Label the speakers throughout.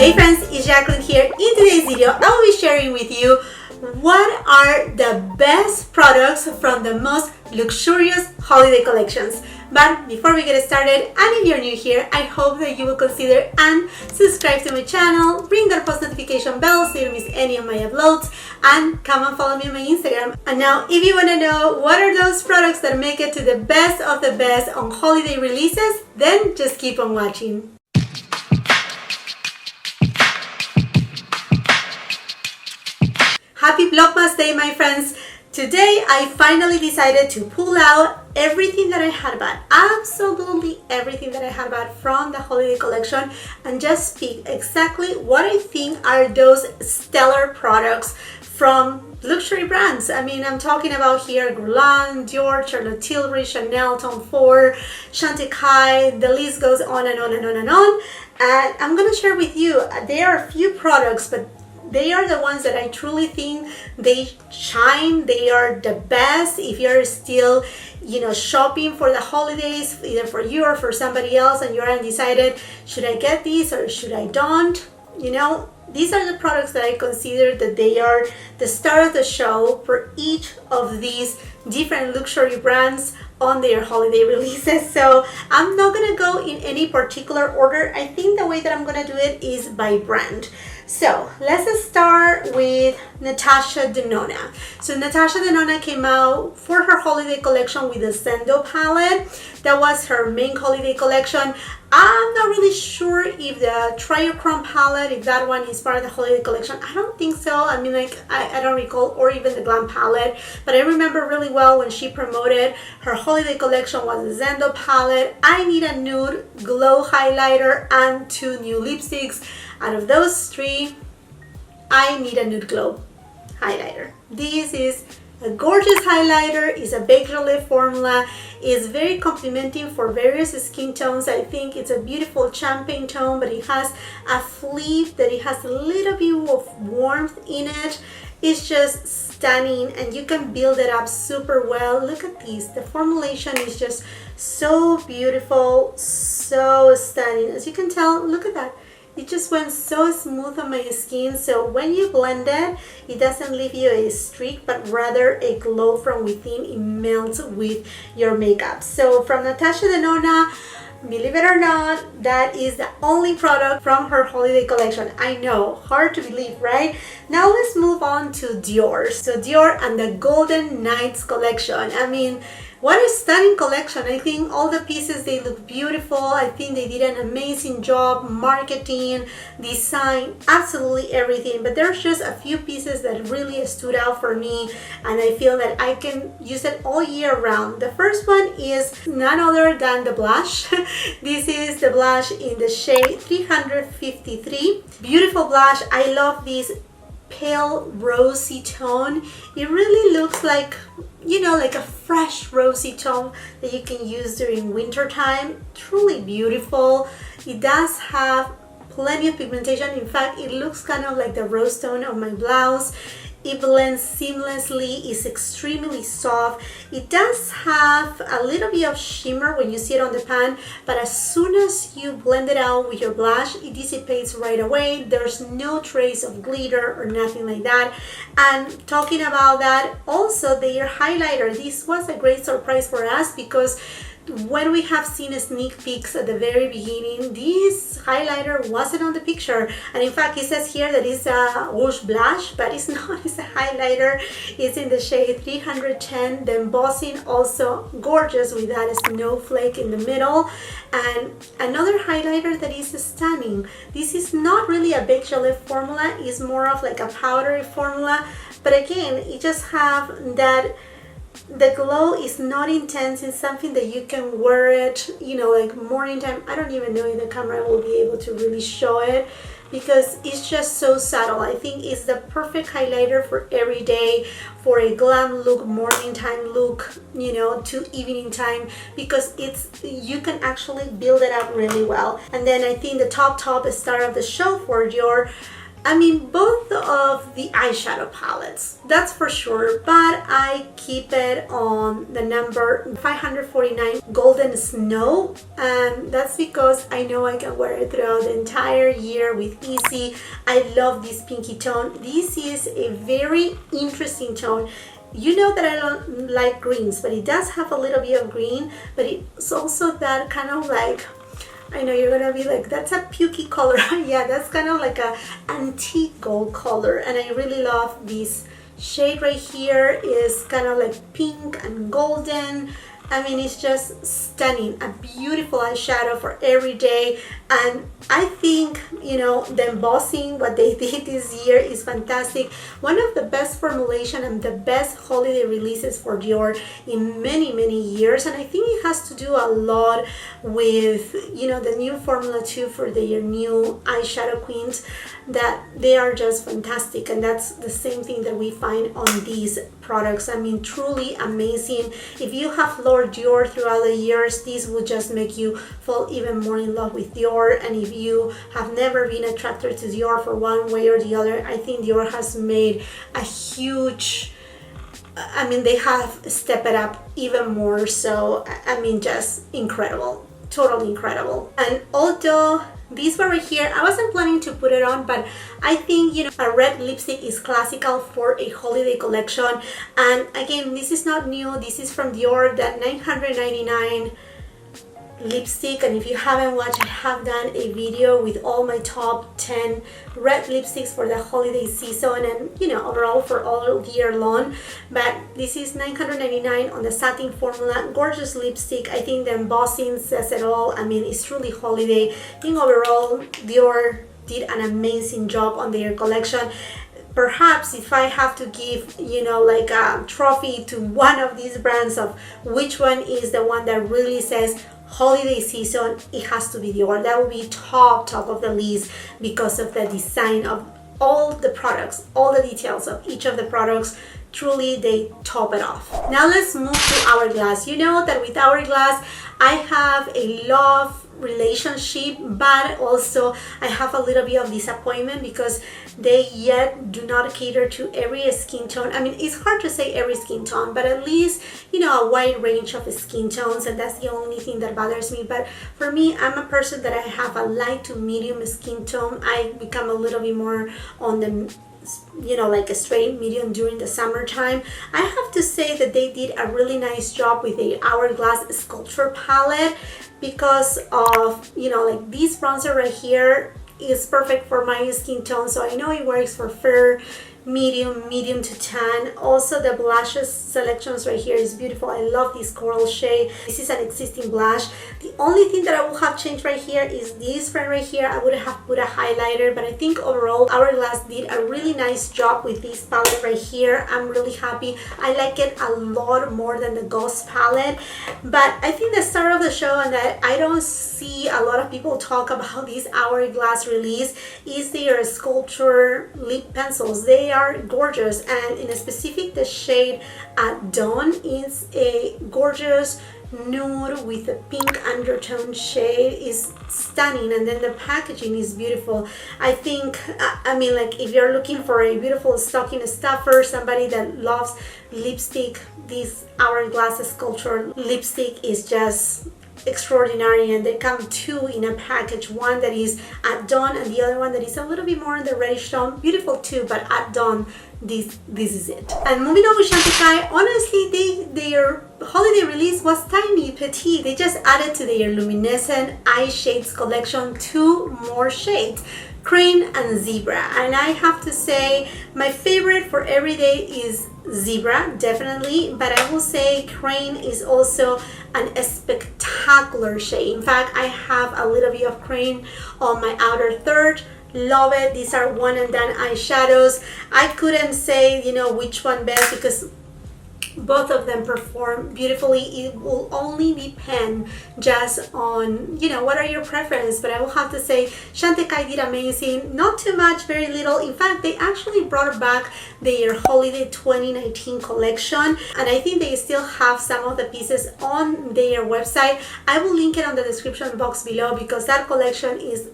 Speaker 1: Hey friends, it's Jacqueline here. In today's video, I will be sharing with you what are the best products from the most luxurious holiday collections. But before we get started, and if you're new here, I hope that you will consider and subscribe to my channel, ring that post notification bell so you don't miss any of my uploads, and come and follow me on my Instagram. And now, if you want to know what are those products that make it to the best of the best on holiday releases, then just keep on watching. Happy Vlogmas Day, my friends! Today I finally decided to pull out everything that I had bought, absolutely everything that I had bought from the holiday collection, and just pick exactly what I think are those stellar products from luxury brands. I mean, I'm talking about here Guerlain, Dior, Charlotte Tilbury, Chanel, Tom Ford, Chantecaille, the list goes on and on and on and on. And I'm gonna share with you, there are a few products, but they are the ones that I truly think they shine. They are the best if you're still, shopping for the holidays, either for you or for somebody else, and you're undecided, should I get these or should I don't? These are the products that I consider that they are the star of the show for each of these different luxury brands on their holiday releases. So I'm not gonna go in any particular order. I think the way that I'm gonna do it is by brand. So let's start with Natasha Denona. So Natasha Denona came out for her holiday collection with the Zendo palette. That was her main holiday collection. I'm not really sure if the Triochrome palette, if that one is part of the holiday collection. I don't think so. I mean, I don't recall, or even the Glam palette. But I remember really well when she promoted her holiday collection was the Zendo palette. I need a nude glow highlighter and 2 new lipsticks. Out of those 3, I need a nude glow highlighter. This is a gorgeous highlighter. It's a Baked Relais formula. It's very complimenting for various skin tones. I think it's a beautiful champagne tone, but it has a flip that it has a little bit of warmth in it. It's just stunning, and you can build it up super well. Look at this. The formulation is just so beautiful, so stunning. As you can tell, look at that. It just went so smooth on my skin, so when you blend it, it doesn't leave you a streak, but rather a glow from within. It melts with your makeup. So from Natasha Denona, believe it or not, that is the only product from her holiday collection. I know, hard to believe, right? Now let's move on to Dior. So Dior and the Golden Nights collection. I mean, what a stunning collection. I think all the pieces, they look beautiful. I think they did an amazing job, marketing, design, absolutely everything. But there's just a few pieces that really stood out for me, and I feel that I can use it all year round. The first one is none other than the blush. This is the blush in the shade 353. Beautiful blush. I love this pale rosy tone. It really looks like like a fresh rosy tone that you can use during winter time. Truly beautiful. It does have plenty of pigmentation. In fact, it looks kind of like the rose tone of my blouse. It blends seamlessly, it's extremely soft. It does have a little bit of shimmer when you see it on the pan, but as soon as you blend it out with your blush, it dissipates right away. There's no trace of glitter or nothing like that. And talking about that, also their highlighter. This was a great surprise for us because when we have seen sneak peeks at the very beginning, this highlighter wasn't on the picture, and in fact it says here that it's a rouge blush, but it's not. It's a highlighter. It's in the shade 310. The embossing also gorgeous with that snowflake in the middle, and another highlighter that is stunning. This is not really a Baked Relais formula. It's more of like a powdery formula, but again, it just have that. The glow is not intense. It's something that you can wear it, like morning time. I don't even know if the camera will be able to really show it because it's just so subtle. I think it's the perfect highlighter for every day, for a glam look, morning time look, to evening time, because you can actually build it up really well. And then I think the top star of the show for your I mean, both of the eyeshadow palettes, that's for sure, but I keep it on the number 549 Golden Snow, and that's because I know I can wear it throughout the entire year with easy. I love this pinky tone. This is a very interesting tone. You know that I don't like greens, but it does have a little bit of green, but it's also that kind of like, I know you're gonna be like, that's a pukey color. Yeah, that's kind of like a antique gold color, and I really love this shade right here. Is kind of like pink and golden. I mean, it's just stunning. A beautiful eyeshadow for every day. And I think, you know, the embossing, what they did this year is fantastic. One of the best formulation and the best holiday releases for Dior in many, many years. And I think it has to do a lot with, you know, the new Formula 2 for their new eyeshadow queens, that they are just fantastic. And that's the same thing that we find on these products. I mean, truly amazing. If you have loved Dior throughout the years, this would just make you fall even more in love with Dior. And if you have never been attracted to Dior for one way or the other, I think Dior has made a huge, I mean, they have stepped it up even more. So, I mean, just incredible, totally incredible. And although this one right here, I wasn't planning to put it on, but I think, you know, a red lipstick is classical for a holiday collection. And again, this is not new. This is from Dior, that 999 lipstick. And if you haven't watched, I have done a video with all my top 10 red lipsticks for the holiday season, and, you know, overall for all year long. But this is 999 on the satin formula. Gorgeous lipstick. I think the embossing says it all. I mean, it's truly holiday. I think overall Dior did an amazing job on their collection. Perhaps if I have to give, you know, like a trophy to one of these brands of which one is the one that really says holiday season, it has to be Dior. That will be top of the list because of the design of all the products, all the details of each of the products. Truly, they top it off. Now let's move to Hourglass. You know that with Hourglass, I have a love relationship, but also I have a little bit of disappointment because they yet do not cater to every skin tone. I mean, it's hard to say every skin tone, but at least, you know, a wide range of skin tones, and that's the only thing that bothers me. But for me, I'm a person that I have a light to medium skin tone. I become a little bit more on the, you know, like a straight medium during the summertime. I have to say that they did a really nice job with the Hourglass Sculpture palette, because of, you know, like this bronzer right here is perfect for my skin tone. So I know it works for fair, medium to tan. Also the blushes selections right here is beautiful. I love this coral shade. This is an existing blush. The only thing that I will have changed right here is this friend right here. I would have put a highlighter, but I think overall Hourglass did a really nice job with this palette right here. I'm really happy. I like it a lot more than the Ghost palette. But I think the star of the show, and that I don't see a lot of people talk about this Hourglass release, is their sculpture lip pencils. They are gorgeous, and in specific the shade at Dawn is a gorgeous nude with a pink undertone shade. Is stunning, and then the packaging is beautiful. I think, I mean, like if you're looking for a beautiful stocking stuffer, somebody that loves lipstick, this Hourglass Sculpture lipstick is just extraordinary. And they come two in a package, one that is at Dawn and the other one that is a little bit more in the reddish tone. Beautiful too, but at Dawn, this is it. And moving on with Chantecaille, honestly, their holiday release was tiny, petite. They just added to their luminescent eye shades collection 2 more shades, Crane and Zebra. And I have to say my favorite for everyday is Zebra, definitely, but I will say Crane is also an spectacular shade. In fact, I have a little bit of Crane on my outer third. Love it. These are one and done eyeshadows. I couldn't say, you know, which one best because both of them perform beautifully. It will only depend just on, you know, what are your preferences. But I will have to say Chantecaille did amazing. Not too much, very little. In fact, they actually brought back their holiday 2019 collection, and I think they still have some of the pieces on their website. I will link it on the description box below because that collection is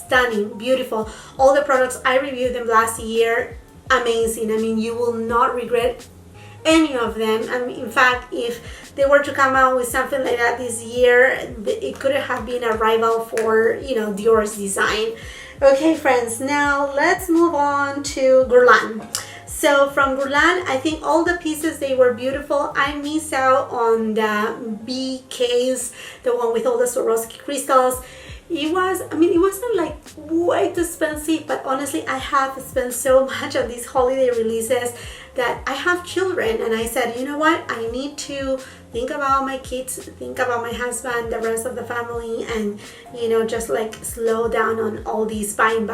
Speaker 1: stunning, beautiful. All the products, I reviewed them last year, amazing. I mean, you will not regret any of them. I mean, in fact, if they were to come out with something like that this year, it could have been a rival for, you know, Dior's design. Okay, friends, now let's move on to Guerlain. So from Guerlain, I think all the pieces, they were beautiful. I miss out on the B case, the one with all the Swarovski crystals. It was, I mean, it wasn't like way too expensive, but honestly, I have spent so much on these holiday releases that I have children, and I said, you know what, I need to think about my kids, think about my husband, the rest of the family, and, you know, just like slow down on all these buying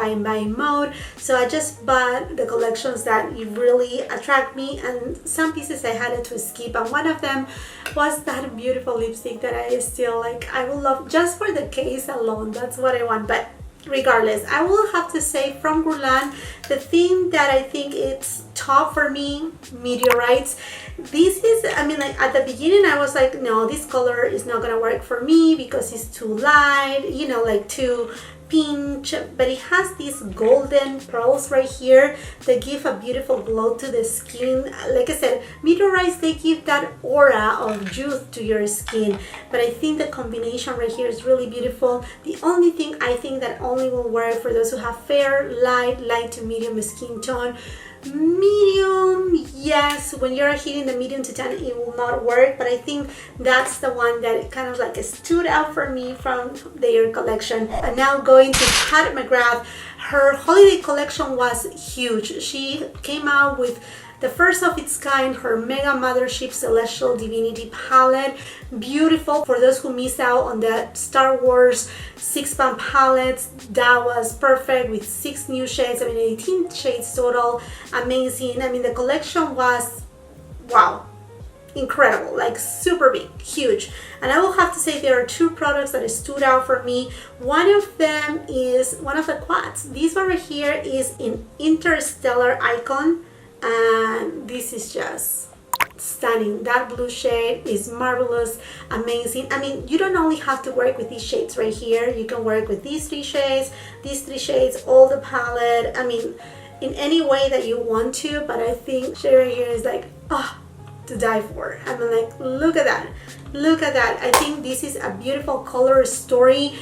Speaker 1: mode. So I just bought the collections that really attract me, and some pieces I had to skip, and one of them was that beautiful lipstick that I still like, I will love just for the case alone. That's what I want. But regardless, I will have to say from Guerlain, the thing that I think it's top for me, meteorites. This is, I mean, like at the beginning I was like, no, this color is not gonna work for me because it's too light, you know, like too pinch, but it has these golden pearls right here that give a beautiful glow to the skin. Like I said, meteorites, they give that aura of youth to your skin, but I think the combination right here is really beautiful. The only thing I think that only will work for those who have fair, light to medium skin tone. Medium, yes, when you're hitting the medium to tan, it will not work, but I think that's the one that kind of like stood out for me from their collection. And now going to Pat McGrath, her holiday collection was huge. She came out with the first of its kind, her Mega Mothership Celestial Divinity palette. Beautiful. For those who missed out on the Star Wars 6-pound palettes, that was perfect with 6 new shades. I mean, 18 shades total. Amazing. I mean, the collection was, wow, incredible, like super big, huge. And I will have to say there are 2 products that stood out for me. One of them is one of the quads. This one right here is in Interstellar Icon, and this is just stunning. That blue shade is marvelous, amazing. I mean, you don't only have to work with these shades right here, you can work with these 3 shades, all the palette, I mean, in any way that you want to. But I think shade right here is like, oh, to die for. I mean, like, look at that, look at that. I think this is a beautiful color story.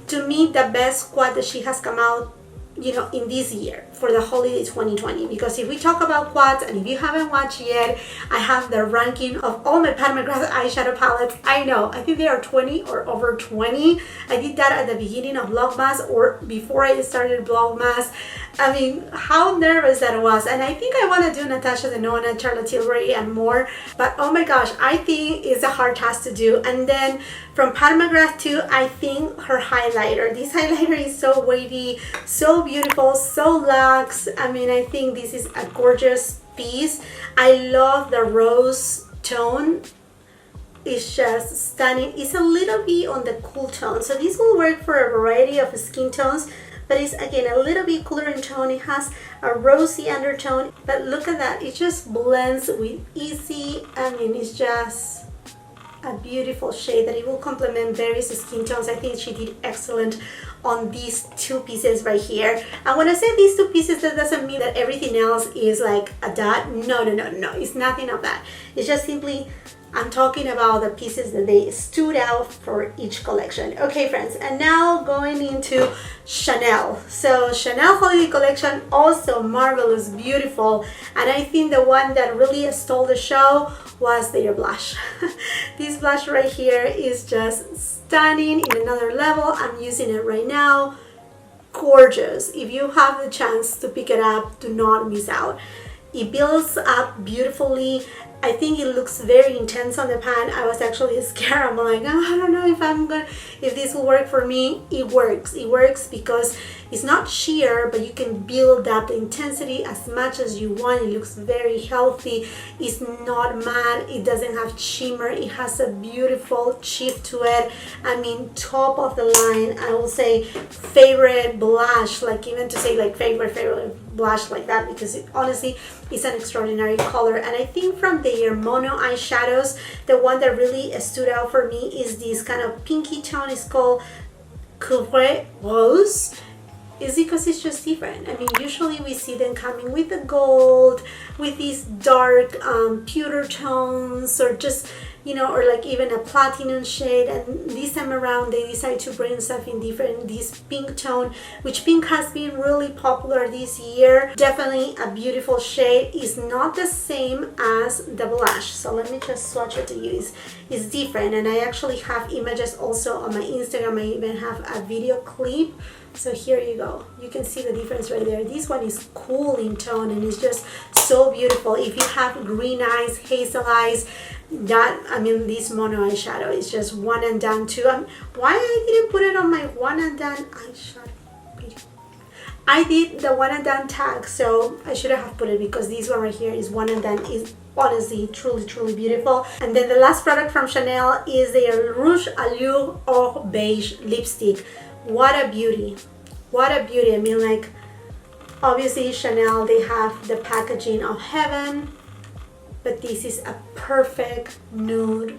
Speaker 1: To me, the best quad that she has come out, you know, in this year for the holiday 2020. Because if we talk about quads, and if you haven't watched yet, I have the ranking of all my Pat McGrath eyeshadow palettes. I know, I think there are 20 or over 20. I did that at the beginning of Vlogmas, or before I started Vlogmas. I mean, how nervous that was. And I think I want to do Natasha Denona, Charlotte Tilbury, and more. But oh my gosh, I think it's a hard task to do. And then from Pat McGrath too, I think her highlighter. This highlighter is so wavy, so beautiful, so luxe. I mean, I think this is a gorgeous piece. I love the rose tone. It's just stunning. It's a little bit on the cool tone, so this will work for a variety of skin tones, but it's again a little bit cooler in tone. It has a rosy undertone, but look at that, it just blends with easy. I mean, it's just a beautiful shade that it will complement various skin tones. I think she did excellent on these 2 pieces right here. And when I say these 2 pieces, that doesn't mean that everything else is like a dot. No, it's nothing of that. It's just simply, I'm talking about the pieces that they stood out for each collection. Okay, friends, and now going into Chanel. So Chanel holiday collection, also marvelous, beautiful, and I think the one that really stole the show was their blush. This blush right here is just stunning in another level. I'm using it right now. Gorgeous. If you have the chance to pick it up, do not miss out. It builds up beautifully. I think it looks very intense on the pan. I was actually scared. I'm like, oh, I don't know if this will work for me. It works. It works because it's not sheer, but you can build up the intensity as much as you want. It looks very healthy. It's not matte. It doesn't have shimmer. It has a beautiful chip to it. I mean, top of the line. I will say favorite blush, like even to say like favorite blush like that, because it honestly is an extraordinary color. And I think from their mono eyeshadows, the one that really stood out for me is this kind of pinky tone. It's called Couvre Rose. is because it's just different. I mean, usually we see them coming with the gold, with these dark pewter tones, or just, you know, or like even a platinum shade. And this time around they decide to bring stuff in different, this pink tone, which pink has been really popular this year. Definitely a beautiful shade. Is not the same as the blush, so let me just swatch it to you. It's different, and I actually have images also on my Instagram. I even have a video clip. So here you go. You can see the difference right there. This one is cool in tone and it's just so beautiful. If you have green eyes, hazel eyes, that, I mean, this mono eyeshadow is just one and done too. Why I didn't put it on my one and done eyeshadow video? I did the one and done tag, so I should have put it, because this one right here is one and done. Is honestly truly beautiful. And then the last product from Chanel is their Rouge Allure Or Beige lipstick. What a beauty, what a beauty. I mean, like, obviously Chanel, they have the packaging of heaven, but this is a perfect nude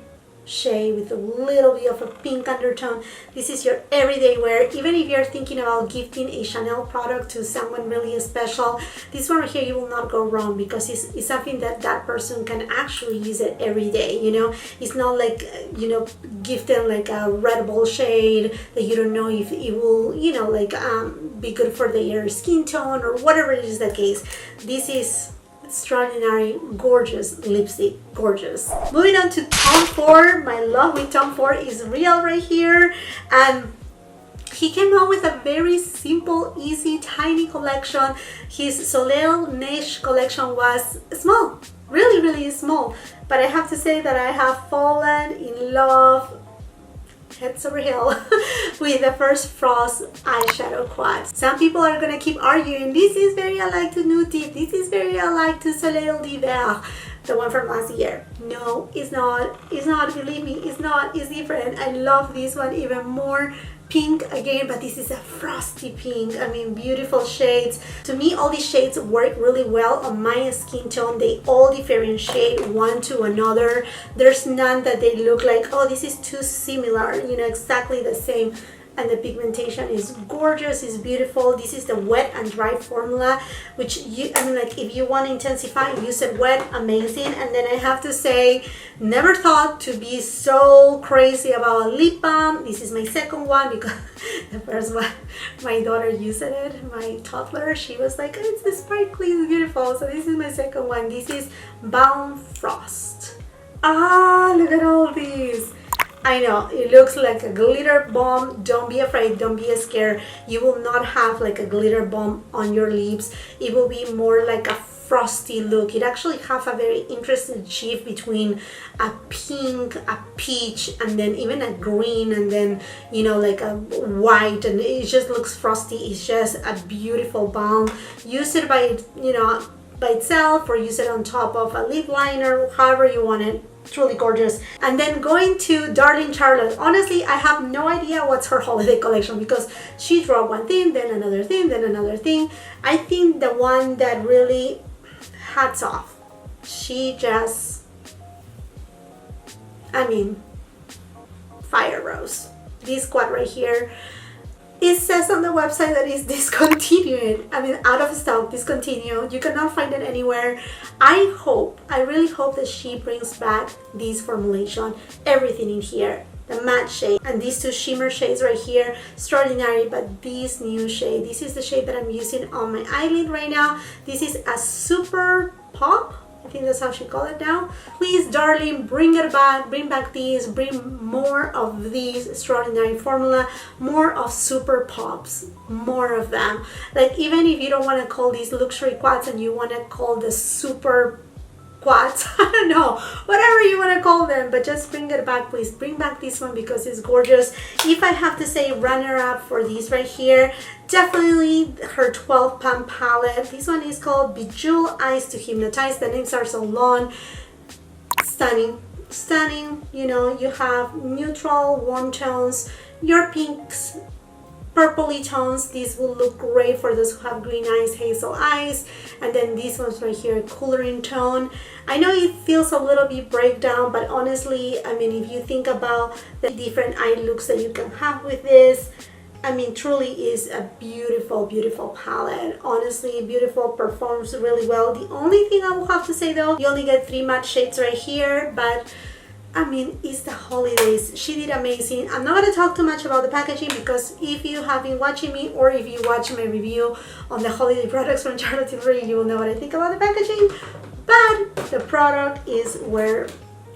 Speaker 1: shade with a little bit of a pink undertone. This is your everyday wear. Even if you're thinking about gifting a Chanel product to someone really special, this one right here, you will not go wrong, because it's something that that person can actually use it every day. You know, it's not like, you know, gift them like a Red Bull shade that you don't know if it will, you know, like be good for their skin tone or whatever it is the case. This is extraordinary, gorgeous lipstick, gorgeous. Moving on to Tom Ford. My love with Tom Ford is real right here, and he came out with a very simple, easy, tiny collection. His Soleil Neige collection was small, really small, but I have to say that I have fallen in love heads over heel with the First Frost eyeshadow quad. Some people are gonna keep arguing, this is very alike to Nude Tip, this is very alike to Soleil d'Hiver, the one from last year. No, it's not, believe me, it's not, it's different. I love this one even more. Pink again, but this is a frosty pink. I mean, beautiful shades. To me, all these shades work really well on my skin tone. They all differentiate one to another. There's none that they look like, oh, this is too similar, you know, exactly the same. And the pigmentation is gorgeous, is beautiful. This is the wet and dry formula, which I mean, like, if you want to intensify, use it wet, amazing. And then I have to say, never thought to be so crazy about a lip balm. This is my second one, because the first one, my daughter used it, my toddler, she was like, it's the sparkly, it's beautiful. So this is my second one. This is Balm Frost. Ah, look at all these. I know, it looks like a glitter bomb. Don't be afraid, don't be scared. You will not have like a glitter bomb on your lips. It will be more like a frosty look. It actually has a very interesting shift between a pink, a peach, and then even a green, and then, you know, like a white, and it just looks frosty. It's just a beautiful balm. Use it by, you know, by itself, or use it on top of a lip liner, however you want it. Truly gorgeous. And then going to Darling Charlotte. Honestly, I have no idea what's her holiday collection, because she dropped one thing, then another thing, then another thing. I think the one that really, hats off, she just, I mean, fire rose. This quad right here, it says on the website that it's discontinued. I mean, out of stock, discontinued. You cannot find it anywhere. I really hope that she brings back this formulation. Everything in here, the matte shade and these two shimmer shades right here, extraordinary. But this new shade, this is the shade that I'm using on my eyelid right now. This is a Super Pop. I think that's how she call it now. Please, darling, bring it back, bring back these, bring more of these extraordinary formula, more of Super Pops, more of them. Like, even if you don't want to call these luxury quads and you want to call the super quads, I don't know, whatever you want to call them, but just bring it back, please. Bring back this one, because it's gorgeous. If I have to say runner up for these right here, definitely her 12 Pan palette. This one is called Bejeweled Eyes to Hypnotize. The names are so long. Stunning, stunning. You know, you have neutral warm tones, your pinks, purpley tones. These will look great for those who have green eyes, hazel eyes. And then these ones right here, cooler in tone. I know it feels a little bit breakdown, but honestly, I mean, if you think about the different eye looks that you can have with this, I mean, truly is a beautiful, beautiful palette. Honestly, beautiful, performs really well. The only thing I will have to say though, you only get 3 matte shades right here, but I mean, it's the holidays. She did amazing. I'm not going to talk too much about the packaging because if you have been watching me or if you watch my review on the holiday products from Charlotte Tilbury, you will know what I think about the packaging. But the product is where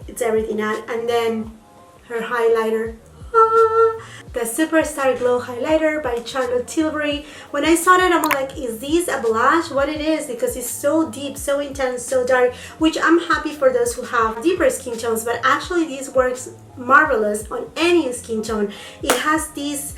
Speaker 1: it's everything at. And then her highlighter. The Superstar Glow highlighter by Charlotte Tilbury. When I saw that, I'm like, is this a blush? What it is? Because it's so deep, so intense, so dark, which I'm happy for those who have deeper skin tones, but actually this works marvelous on any skin tone. It has this,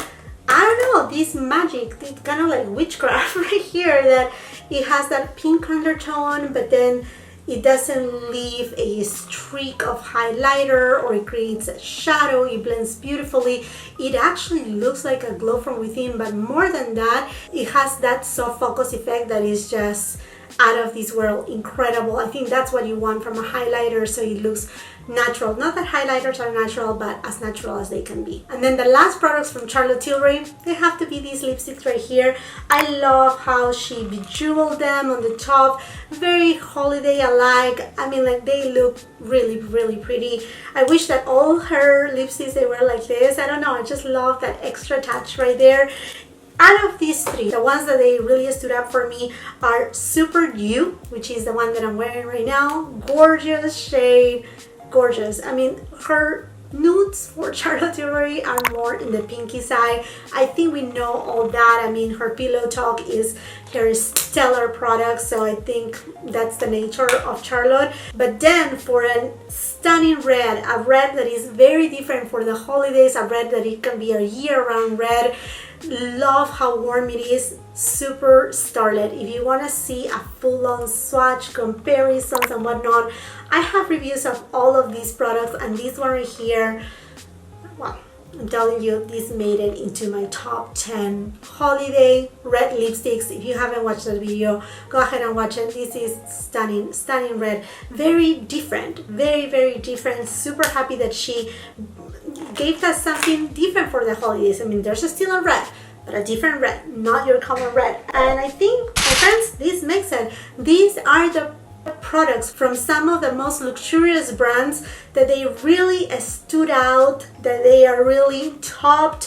Speaker 1: I don't know, this magic, this kind of like witchcraft right here, that it has that pink undertone, but then it doesn't leave a streak of highlighter or it creates a shadow. It blends beautifully. It actually looks like a glow from within, but more than that, it has that soft focus effect that is just out of this world, incredible. I think that's what you want from a highlighter, so it looks natural. Not that highlighters are natural, but as natural as they can be. And then the last products from Charlotte Tilbury, they have to be these lipsticks right here. I love how she bejeweled them on the top, very holiday alike. I mean, like, they look really, really pretty. I wish that all her lipsticks, they were like this. I don't know, I just love that extra touch right there. Out of these 3, the ones that they really stood out for me are Super Dew, which is the one that I'm wearing right now. Gorgeous shade, gorgeous. I mean, her nudes for Charlotte Tilbury are more in the pinky side. I think we know all that. I mean, her Pillow Talk is her stellar product, so I think that's the nature of Charlotte. But then for a stunning red, a red that is very different for the holidays, a red that it can be a year-round red. Love how warm it is. Super Starlet. If you want to see a full-on swatch, comparisons and whatnot, I have reviews of all of these products, and this one right here, well, I'm telling you, this made it into my top 10 holiday red lipsticks. If you haven't watched that video, go ahead and watch it. This is stunning, stunning red. Very different, very, very different. Super happy that she gave us something different for the holidays. I mean, there's still a red, but a different red, not your common red. And I think, my friends, this makes it. These are the products from some of the most luxurious brands that they really stood out, that they are really top,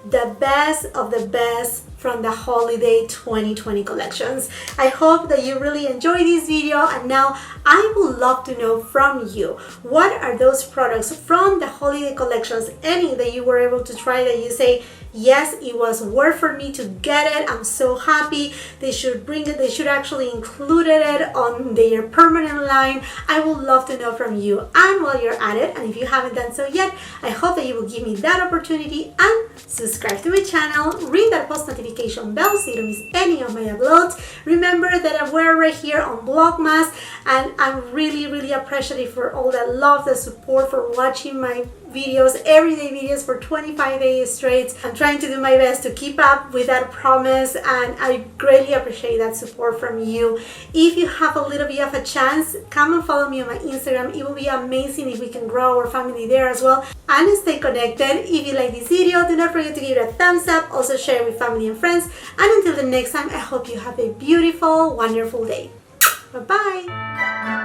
Speaker 1: the best of the best from the holiday 2020 collections. I hope that you really enjoyed this video, and now I would love to know from you, what are those products from the holiday collections, any that you were able to try that you say, yes, it was worth for me to get it. I'm so happy. They should bring it. They should actually include it on their permanent line. I would love to know from you. And while you're at it, and if you haven't done so yet, I hope that you will give me that opportunity and subscribe to my channel, ring that post notification bell so you don't miss any of my uploads. Remember that we're right here on Vlogmas, and I'm really, really appreciative for all that love, the support, for watching my videos, everyday videos for 25 days straight. I'm trying to do my best to keep up with that promise, and I greatly appreciate that support from you. If you have a little bit of a chance, come and follow me on my Instagram. It will be amazing if we can grow our family there as well and stay connected. If you like this video, do not forget to give it a thumbs up, also share it with family and friends, and until the next time, I hope you have a beautiful, wonderful day. Bye bye.